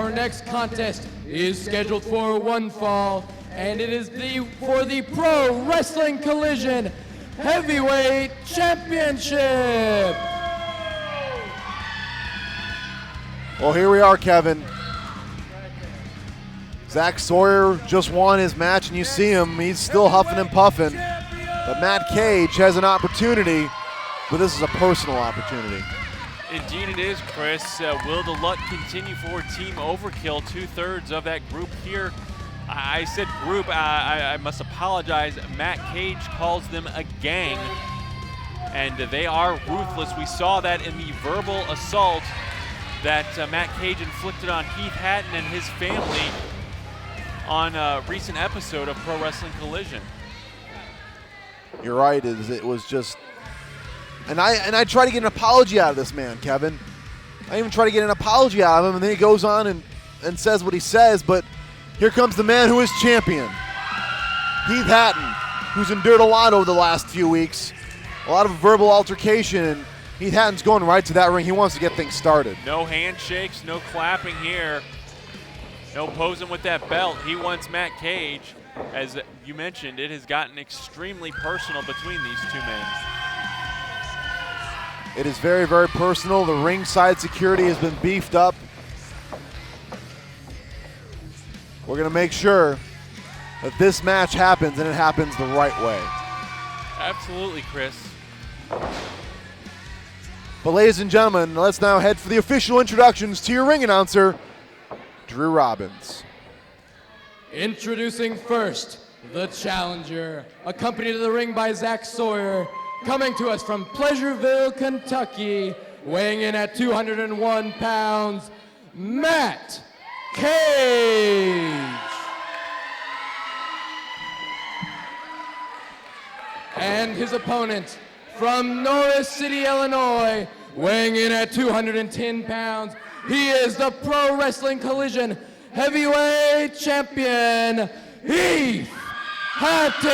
Our next contest is scheduled for one fall, and it is for the Pro Wrestling Collision Heavyweight Championship. Well, here we are, Kevin. Zakk Sawyer just won his match, and you see him. He's still huffing and puffing. But Matt Cage has an opportunity, but this is a personal opportunity. Indeed it is, Chris. Will the luck continue for Team Overkill? 2/3 of that group here. I said group, I must apologize. Matt Cage calls them a gang, and they are ruthless. We saw that in the verbal assault that Matt Cage inflicted on Heath Hatton and his family on a recent episode of Pro Wrestling Collision. You're right, it was just, and I try to get an apology out of this man, Kevin. I even try to get an apology out of him, and then he goes on and says what he says, but here comes the man who is champion, Heath Hatton, who's endured a lot over the last few weeks, a lot of verbal altercation, and Heath Hatton's going right to that ring. He wants to get things started. No handshakes, no clapping here, no posing with that belt. He wants Matt Cage. As you mentioned, it has gotten extremely personal between these two men. It is very, very personal. The ringside security has been beefed up. We're going to make sure that this match happens, and it happens the right way. Absolutely, Chris. But ladies and gentlemen, let's now head for the official introductions to your ring announcer, Drew Robbins. Introducing first, the challenger, accompanied to the ring by Zakk Sawyer, coming to us from Pleasureville, Kentucky, weighing in at 201 pounds, Matt Cage. And his opponent from Norris City, Illinois, weighing in at 210 pounds, he is the Pro Wrestling Collision Heavyweight Champion, Heath Hatton.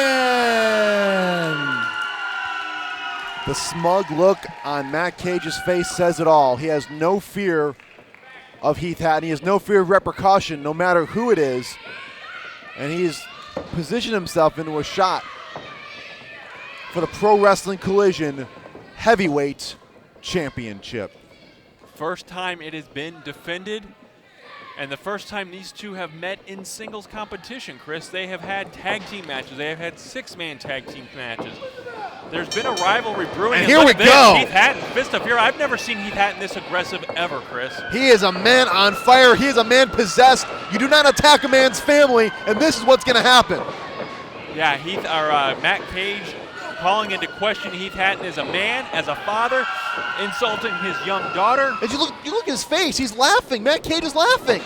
The smug look on Matt Cage's face says it all. He has no fear of Heath Hatton. He has no fear of repercussion, no matter who it is. And he's positioned himself into a shot for the Pro Wrestling Collision Heavyweight Championship. First time it has been defended, and the first time these two have met in singles competition, Chris. They have had tag team matches. They have had 6-man tag team matches. There's been a rivalry brewing. And here we go. Heath Hatton, fist up here. I've never seen Heath Hatton this aggressive ever, Chris. He is a man on fire. He is a man possessed. You do not attack a man's family, and this is what's going to happen. Yeah, Matt Cage calling into question Heath Hatton as a man, as a father, insulting his young daughter. And you look at his face. He's laughing. Matt Cage is laughing.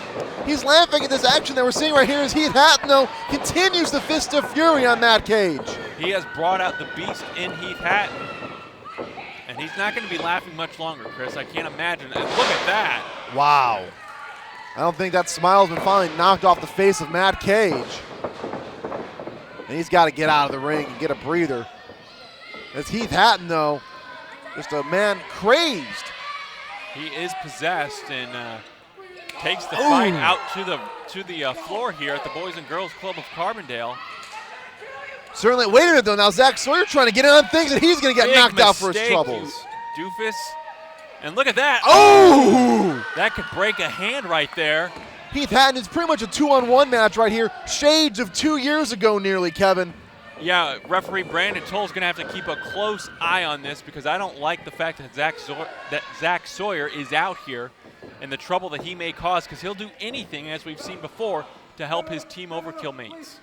He's laughing at this action that we're seeing right here as Heath Hatton, though, continues the fist of fury on Matt Cage. He has brought out the beast in Heath Hatton. And he's not going to be laughing much longer, Chris. I can't imagine. And look at that. Wow. I don't think that smile's been finally knocked off the face of Matt Cage. And he's got to get out of the ring and get a breather. As Heath Hatton, though, just a man crazed. He is possessed and takes the fight out to the floor here at the Boys and Girls Club of Carbondale. Certainly. Wait a minute, though. Now Zakk Sawyer trying to get in on things, and he's going to get knocked out for his troubles. Doofus. And look at that. Oh! That could break a hand right there. Heath Hatton is pretty much a 2-on-1 match right here. Shades of 2 years ago nearly, Kevin. Yeah, referee Brandon Toll's going to have to keep a close eye on this because I don't like the fact that Zakk Sawyer is out here and the trouble that he may cause because he'll do anything, as we've seen before, to help his Team Overkill mates.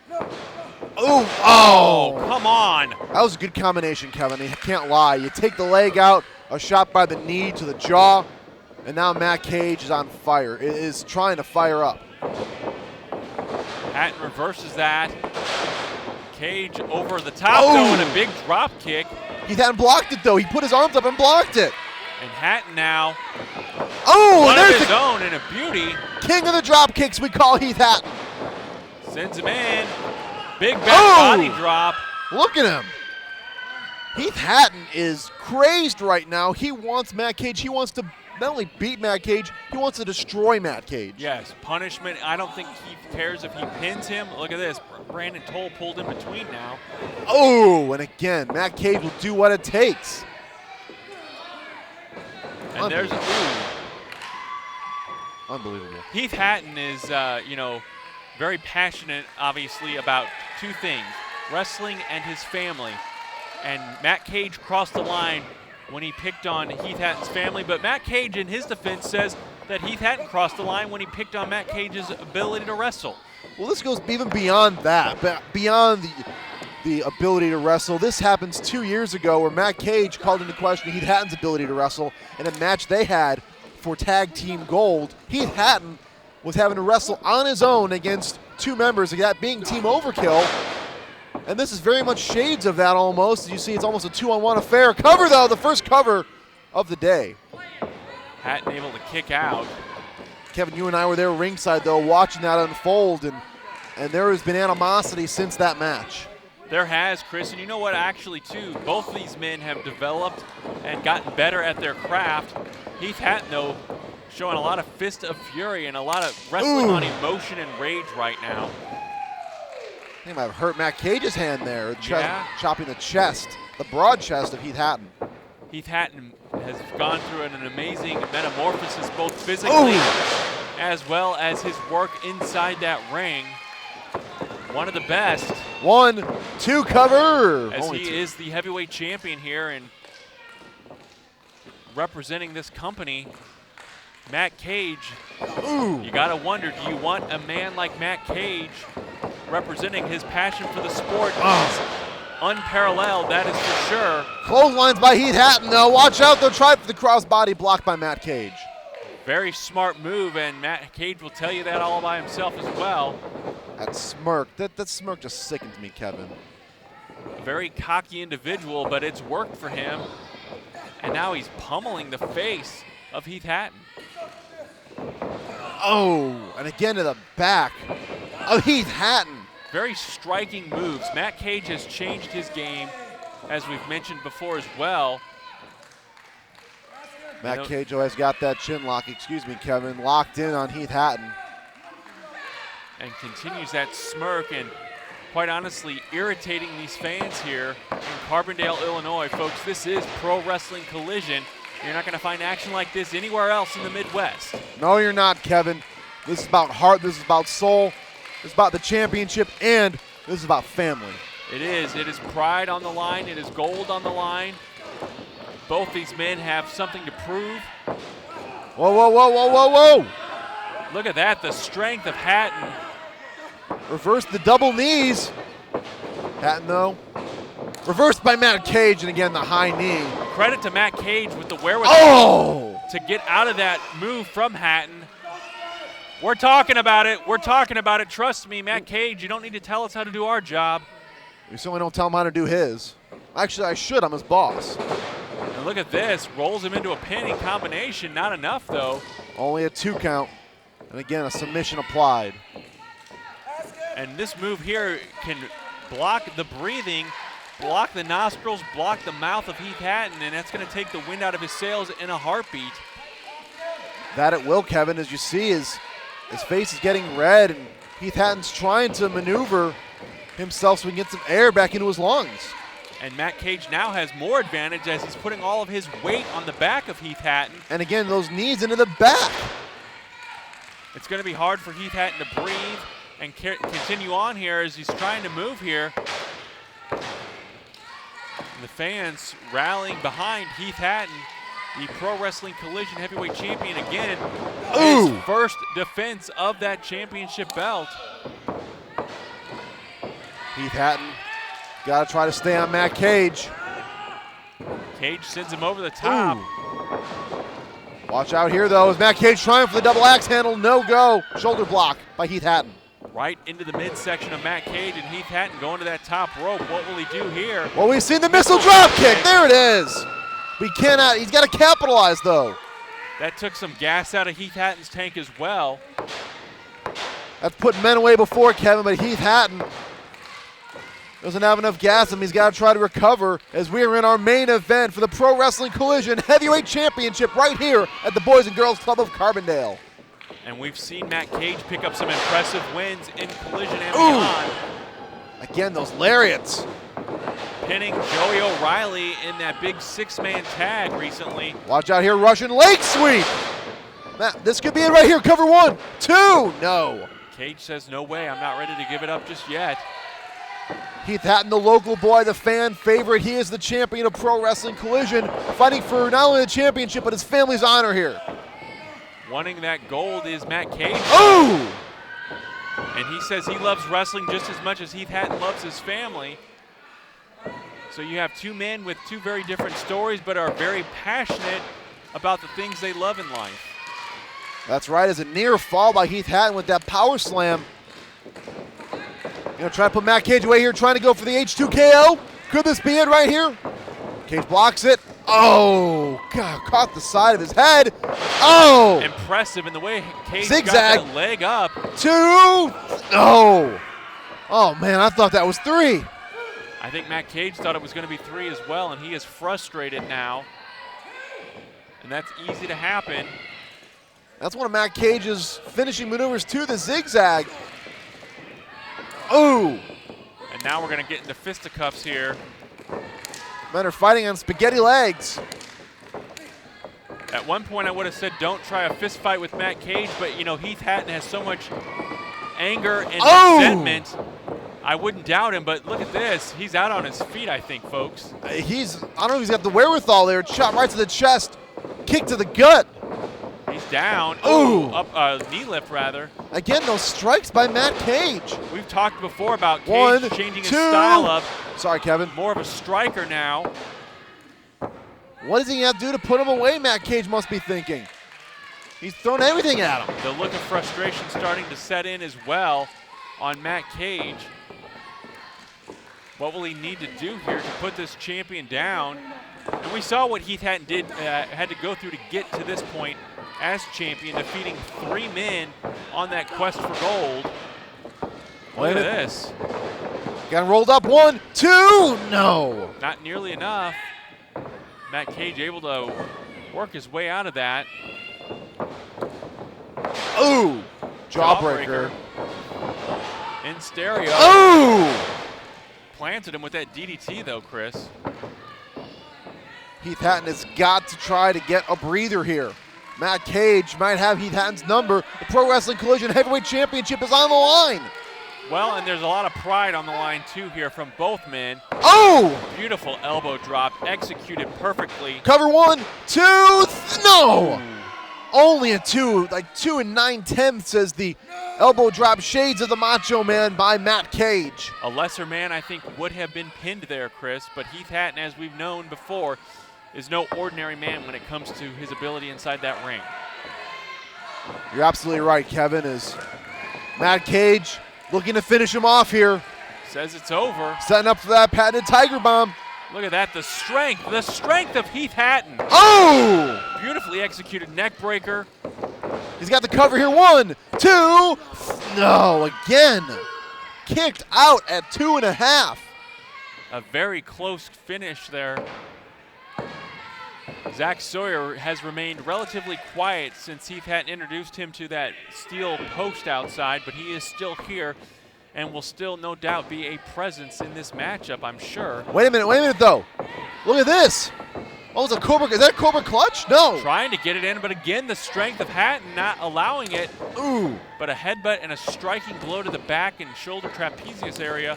Oh, come on. That was a good combination, Kevin. You can't lie. You take the leg out, a shot by the knee to the jaw, and now Matt Cage is on fire. It is trying to fire up. Hatton reverses that. Cage over the top, though, and a big drop kick. Heath Hatton blocked it, though. He put his arms up and blocked it. And Hatton now, one of his own and a beauty. King of the drop kicks, we call Heath Hatton. Sends him in. Big back body drop. Look at him. Heath Hatton is crazed right now. He wants Matt Cage. He wants to not only beat Matt Cage, he wants to destroy Matt Cage. Yes, punishment. I don't think he cares if he pins him. Look at this. Brandon Toll pulled in between now. Oh, and again, Matt Cage will do what it takes. And there's unbelievable. Heath Hatton is, very passionate, obviously, about two things, wrestling and his family. And Matt Cage crossed the line when he picked on Heath Hatton's family, but Matt Cage, in his defense, says that Heath Hatton crossed the line when he picked on Matt Cage's ability to wrestle. Well, this goes even beyond that, beyond the ability to wrestle. This happens 2 years ago where Matt Cage called into question Heath Hatton's ability to wrestle in a match they had for tag team gold. Heath Hatton was having to wrestle on his own against two members, that being Team Overkill. And this is very much shades of that almost. As you see, it's almost a 2-on-1 affair. Cover, though, the first cover of the day. Hatton able to kick out. Kevin, you and I were there ringside, though, watching that unfold, and there has been animosity since that match. There has, Chris, and you know what, actually, too, both of these men have developed and gotten better at their craft. Heath Hatton, though, showing a lot of fist of fury and a lot of wrestling on emotion and rage right now. I think I might have hurt Matt Cage's hand there, Yeah. chopping the chest, the broad chest of Heath Hatton. Heath Hatton has gone through an amazing metamorphosis, both physically as well as his work inside that ring. One of the best. 1-2 cover. As he is the heavyweight champion here and representing this company. Matt Cage, you gotta wonder, do you want a man like Matt Cage representing his passion for the sport? Unparalleled, that is for sure. Clotheslines by Heath Hatton, though. Watch out, they'll try for the crossbody blocked by Matt Cage. Very smart move, and Matt Cage will tell you that all by himself as well. That smirk, that smirk just sickens me, Kevin. Very cocky individual, but it's worked for him. And now he's pummeling the face of Heath Hatton. Oh, and again to the back of Heath Hatton. Very striking moves. Matt Cage has changed his game, as we've mentioned before as well. Matt Cage always got that chin lock, Kevin, locked in on Heath Hatton. And continues that smirk and, quite honestly, irritating these fans here in Carbondale, Illinois. Folks, this is Pro Wrestling Collision. You're not going to find action like this anywhere else in the Midwest. No, you're not, Kevin. This is about heart, this is about soul, this is about the championship, and this is about family. It is. It is pride on the line. It is gold on the line. Both these men have something to prove. Whoa, whoa, whoa, whoa, whoa, whoa. Look at that, the strength of Hatton. Reverse the double knees. Hatton, though. Reversed by Matt Cage, and again, the high knee. Credit to Matt Cage with the wherewithal to get out of that move from Hatton. We're talking about it. We're talking about it. Trust me, Matt Cage, you don't need to tell us how to do our job. We certainly don't tell him how to do his. Actually, I should. I'm his boss. And look at this. Rolls him into a pinning combination. Not enough, though. Only a 2 count. And again, a submission applied. And this move here can block the breathing, block the nostrils, block the mouth of Heath Hatton, and that's going to take the wind out of his sails in a heartbeat. That it will, Kevin. As you see, his face is getting red, and Heath Hatton's trying to maneuver himself so he can get some air back into his lungs. And Matt Cage now has more advantage as he's putting all of his weight on the back of Heath Hatton. And again, those knees into the back. It's going to be hard for Heath Hatton to breathe and continue on here as he's trying to move here. And the fans rallying behind Heath Hatton, the Pro Wrestling Collision Heavyweight Champion again. His first defense of that championship belt. Heath Hatton got to try to stay on Matt Cage. Cage sends him over the top. Watch out here, though, as Matt Cage trying for the double axe handle. No go. Shoulder block by Heath Hatton. Right into the midsection of Matt Cage, and Heath Hatton going to that top rope. What will he do here? Well, we've seen the missile drop kick. There it is. We cannot. He's got to capitalize, though. That took some gas out of Heath Hatton's tank as well. That's put men away before, Kevin, but Heath Hatton Doesn't have enough gas in him. He's got to try to recover as we are in our main event for the Pro Wrestling Collision Heavyweight Championship right here at the Boys and Girls Club of Carbondale. And we've seen Matt Cage pick up some impressive wins in Collision and beyond. Again, those lariats. Pinning Joey O'Reilly in that big 6-man tag recently. Watch out here, Russian leg sweep. Matt, this could be it right here. Cover 1, 2, no. Cage says, no way, I'm not ready to give it up just yet. Heath Hatton, the local boy, the fan favorite. He is the champion of Pro Wrestling Collision, fighting for not only the championship, but his family's honor here. Wanting that gold is Matt Cage. Ooh! And he says he loves wrestling just as much as Heath Hatton loves his family. So you have two men with two very different stories, but are very passionate about the things they love in life. That's right, as a near fall by Heath Hatton with that power slam. Trying to put Matt Cage away here, trying to go for the H2KO. Could this be it right here? Cage blocks it. Oh, God, caught the side of his head. Oh! Impressive in the way Cage Zigzag. got that leg up. 2, no. Oh, man, I thought that was 3. I think Matt Cage thought it was going to be 3 as well, and he is frustrated now. And that's easy to happen. That's one of Matt Cage's finishing maneuvers too, the zigzag. Ooh! And now we're going to get into fisticuffs here. Men are fighting on spaghetti legs. At one point I would have said don't try a fist fight with Matt Cage, but you know, Heath Hatton has so much anger and resentment. I wouldn't doubt him, but look at this. He's out on his feet, I think, folks. I don't know if he's got the wherewithal there. Shot right to the chest. Kick to the gut. He's down. Ooh. Up, knee lift, rather. Again, those strikes by Matt Cage. We've talked before about Cage 1, changing 2. his style up. Sorry, Kevin. More of a striker now. What does he have to do to put him away, Matt Cage must be thinking. He's thrown everything at him. The look of frustration starting to set in as well on Matt Cage. What will he need to do here to put this champion down? And we saw what Heath Hatton did, had to go through to get to this point as champion, defeating 3 men on that quest for gold. Look at this. Got him rolled up. 1, 2, no. Not nearly enough. Matt Cage able to work his way out of that. Ooh, jawbreaker. In stereo. Ooh! Planted him with that DDT though, Chris. Heath Hatton has got to try to get a breather here. Matt Cage might have Heath Hatton's number. The Pro Wrestling Collision Heavyweight Championship is on the line. Well, and there's a lot of pride on the line too here from both men. Oh! Beautiful elbow drop, executed perfectly. Cover 1, 2, no! Only a 2, like 2 9/10 as the elbow drop shades of the Macho Man by Matt Cage. A lesser man, I think, would have been pinned there, Chris, but Heath Hatton, as we've known before, is no ordinary man when it comes to his ability inside that ring. You're absolutely right, Kevin, is Matt Cage looking to finish him off here. Says it's over. Setting up for that patented Tiger Bomb. Look at that, the strength of Heath Hatton. Oh! Beautifully executed neck breaker. He's got the cover here. 1, 2, no, again. Kicked out at 2.5. A very close finish there. Zakk Sawyer has remained relatively quiet since Heath Hatton introduced him to that steel post outside, but he is still here and will still no doubt be a presence in this matchup, I'm sure. Wait a minute though. Look at this. Oh, it's a Cobra. Is that a Cobra clutch? No. Trying to get it in, but again, the strength of Hatton not allowing it. Ooh. But a headbutt and a striking blow to the back and shoulder trapezius area.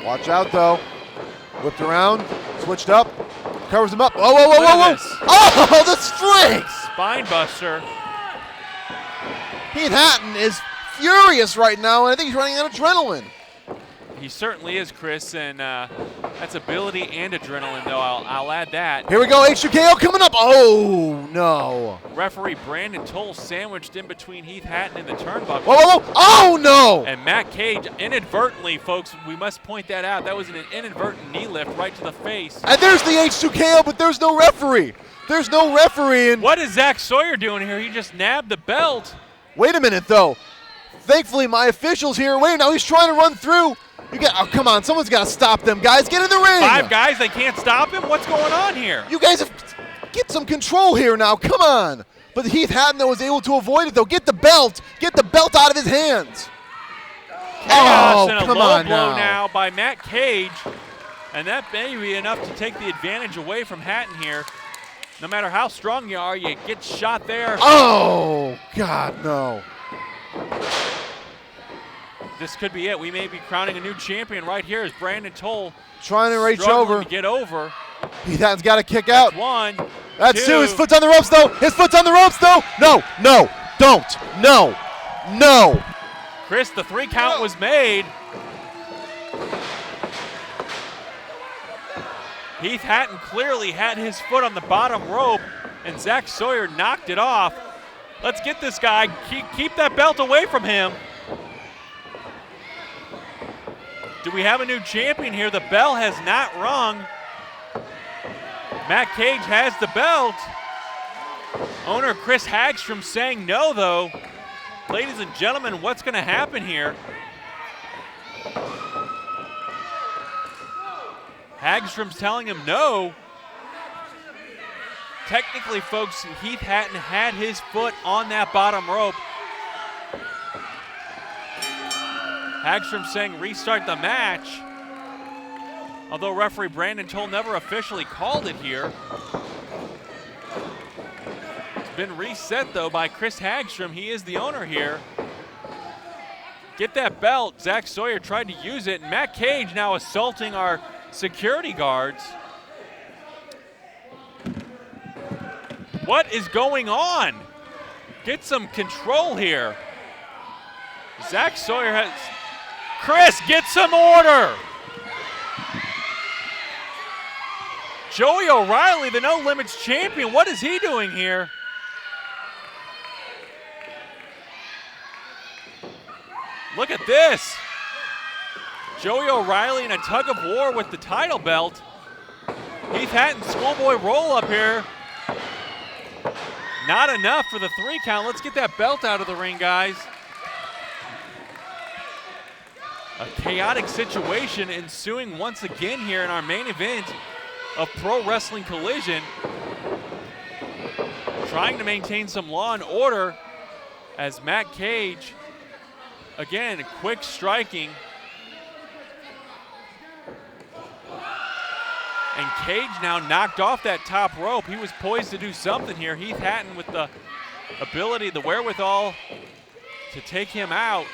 Watch out though. Whipped around, switched up, covers him up. Whoa. Oh, the strength. Spine buster. Heath Hatton is furious right now, and I think he's running out of adrenaline. He certainly is, Chris, and that's ability and adrenaline, though. I'll add that. Here we go, H2KO coming up. Oh, no. Referee Brandon Toll sandwiched in between Heath Hatton and the turnbuckle. Whoa. Oh, no. And Matt Cage inadvertently, folks, we must point that out. That was an inadvertent knee lift right to the face. And there's the H2KO, but there's no referee. There's no referee. What is Zakk Sawyer doing here? He just nabbed the belt. Wait a minute, though. Thankfully, my official's here. Wait, now he's trying to run through. Oh, come on. Someone's got to stop them, guys. Get in the ring. 5 guys, they can't stop him? What's going on here? You guys get some control here now. Come on. But Heath Hatton, though, was able to avoid it, though. Get the belt. Get the belt out of his hands. Chaos and a come low on blow now by Matt Cage. And that may be enough to take the advantage away from Hatton here. No matter how strong you are, you get shot there. Oh, God, no. This could be it. We may be crowning a new champion right here as Brandon Toll trying to reach struggling over. to get over. Heath Hatton's got to kick out. That's 1. That's 2. 2. His foot's on the ropes, though. His foot's on the ropes, though. No, no, don't. No, no. Chris, the 3 count was made. Heath Hatton clearly had his foot on the bottom rope, and Zakk Sawyer knocked it off. Let's get this guy. Keep that belt away from him. Do we have a new champion here? The bell has not rung. Matt Cage has the belt. Owner Chris Hagstrom saying no, though. Ladies and gentlemen, what's going to happen here? Hagstrom's telling him no. Technically, folks, Heath Hatton had his foot on that bottom rope. Hagstrom saying restart the match. Although referee Brandon Toll never officially called it here. It's been reset, though, by Chris Hagstrom. He is the owner here. Get that belt. Zakk Sawyer tried to use it. Matt Cage now assaulting our security guards. What is going on? Get some control here. Zakk Sawyer has... Chris, get some order. Joey O'Reilly, the No Limits champion, what is he doing here? Look at this. Joey O'Reilly in a tug of war with the title belt. Heath Hatton schoolboy roll up here. Not enough for the 3 count. Let's get that belt out of the ring, guys. A chaotic situation ensuing once again here in our main event of Pro Wrestling Collision. Trying to maintain some law and order as Matt Cage, again, quick striking. And Cage now knocked off that top rope. He was poised to do something here. Heath Hatton with the ability, the wherewithal to take him out.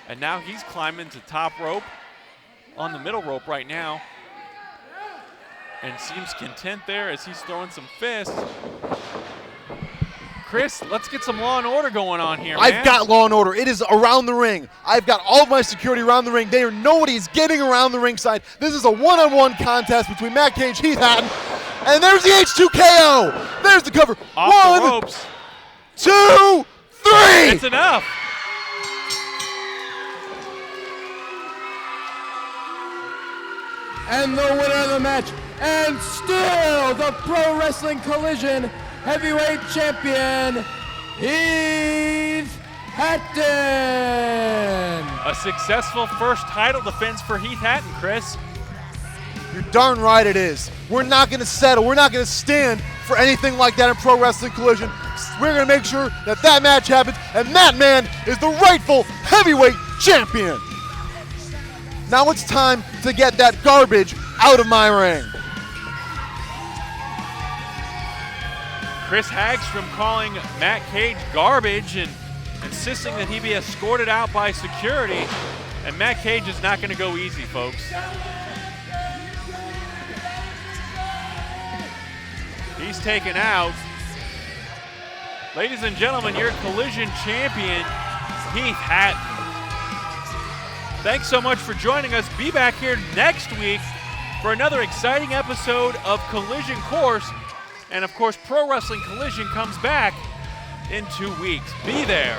And now he's climbing to top rope on the middle rope right now. And seems content there as he's throwing some fists. Chris, let's get some law and order going on here, man. I've got law and order. It is around the ring. I've got all of my security around the ring. Nobody's getting around the ringside. This is a one-on-one contest between Matt Cage, Heath Hatton, and there's the H2KO. There's the cover. Off the ropes. 2, 3. That's enough. And the winner of the match, and still the Pro Wrestling Collision Heavyweight Champion, Heath Hatton. A successful first title defense for Heath Hatton, Chris. You're darn right it is. We're not going to settle. We're not going to stand for anything like that in Pro Wrestling Collision. We're going to make sure that that match happens, and that man is the rightful heavyweight champion. Now it's time to get that garbage out of my ring. Chris Hagstrom calling Matt Cage garbage and insisting that he be escorted out by security. And Matt Cage is not going to go easy, folks. He's taken out. Ladies and gentlemen, your Collision champion, Heath Hatton. Thanks so much for joining us. Be back here next week for another exciting episode of Collision Course. And of course, Pro Wrestling Collision comes back in 2 weeks. Be there.